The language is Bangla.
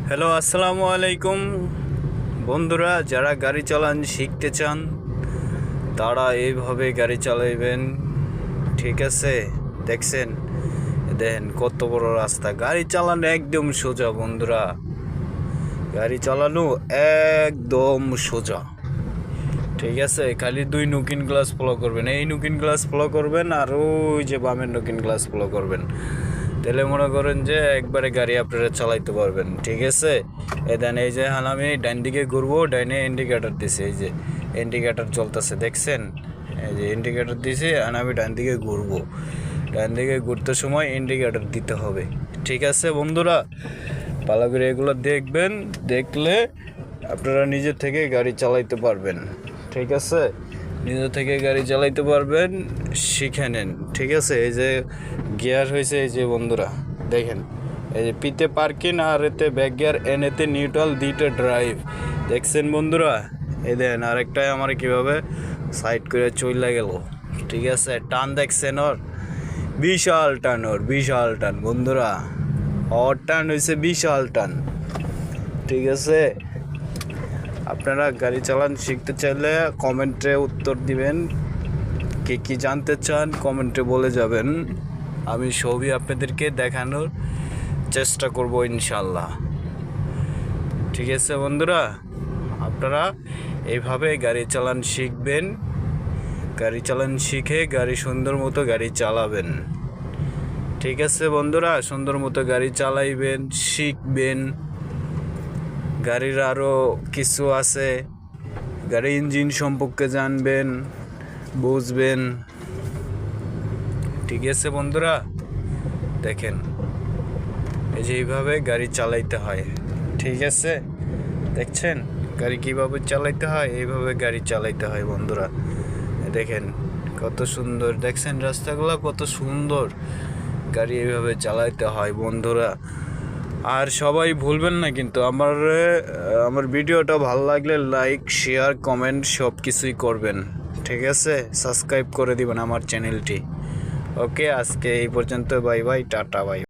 হ্যালো, আসসালামু আলাইকুম বন্ধুরা। যারা গাড়ি চালান শিখতে চান তারা এইভাবে গাড়ি চালাইবেন। ঠিক আছে, দেখছেন, দেখেন কত বড় রাস্তা। গাড়ি চালানো একদম সোজা বন্ধুরা, গাড়ি চালানো একদম সোজা। ঠিক আছে, খালি দুই নুকিন গ্লাস ফলো করবেন, এই নুকিন গ্লাস ফলো করবেন আর ওই যে বামের নুকিন গ্লাস ফলো করবেন। তাহলে মনে করেন যে একবারে গাড়ি আপনারা চালাইতে পারবেন। ঠিক আছে, দেন এই যে আমি ডান দিকে ঘুরবো, ডাইনে ইন্ডিকেটার দিছে, এই যে ইন্ডিকেটার চলতেছে দেখছেন, এই যে ইন্ডিকেটার দিছে আর আমি ডান দিকে ঘুরবো। ডান দিকে ঘুরতে সময় ইন্ডিকেটার দিতে হবে। ঠিক আছে বন্ধুরা, ভালো করে এগুলো দেখবেন, দেখলে আপনারা নিজে থেকে গাড়ি চালাইতে পারবেন। ঠিক আছে, নিজে থেকে গাড়ি চালাইতে পারবেন, শিখে নেন। ঠিক আছে, এই যে গিয়ার হয়েছে, এই যে বন্ধুরা দেখেন, এই যে পিতে পার্কিং আর এতে ব্যাক গিয়ার, এতে নিউট্রাল, দুইটা ড্রাইভ। দেখছেন বন্ধুরা, এই দেখেন আরেকটাই আমার কিভাবে সাইড করে চলে গেল। ঠিক আছে, টান দেখছেন ওর, বিশাল টান, ওর বিশাল টান বন্ধুরা, ওর টান হয়েছে বিশাল টান। ঠিক আছে, আপনারা গাড়ি চালান শিখতে চাইলে কমেন্টে উত্তর দিবেন, কে কী জানতে চান কমেন্টে বলে যাবেন, আমি সবই আপনাদেরকে দেখানোর চেষ্টা করব ইনশাল্লাহ। ঠিক আছে বন্ধুরা, আপনারা এইভাবে গাড়ি চালান শিখবেন, গাড়ি চালান শিখে গাড়ি সুন্দর মতো গাড়ি চালাবেন। ঠিক আছে বন্ধুরা, সুন্দর মতো গাড়ি চালাইবেন, শিখবেন। গাড়ির আরও কিছু আছে, গাড়ির ইঞ্জিন সম্পর্কে জানবেন, বুঝবেন। ঠিক আছে বন্ধুরা, দেখেন এই যে এইভাবে গাড়ি চালাইতে হয়। ঠিক আছে, দেখছেন গাড়ি কীভাবে চালাইতে হয়, এইভাবে গাড়ি চালাইতে হয় বন্ধুরা। দেখেন কত সুন্দর, দেখছেন রাস্তাগুলো কত সুন্দর, গাড়ি এইভাবে চালাইতে হয় বন্ধুরা। আর সবাই ভুলবেন না কিন্তু আমার ভিডিওটা ভালো লাগলে লাইক, শেয়ার, কমেন্ট সব কিছুই করবেন। ঠিক আছে, সাবস্ক্রাইব করে দিবেন আমার চ্যানেলটি। ওকে, আজকে এই পর্যন্ত, বাই বাই, টাটা, বাই।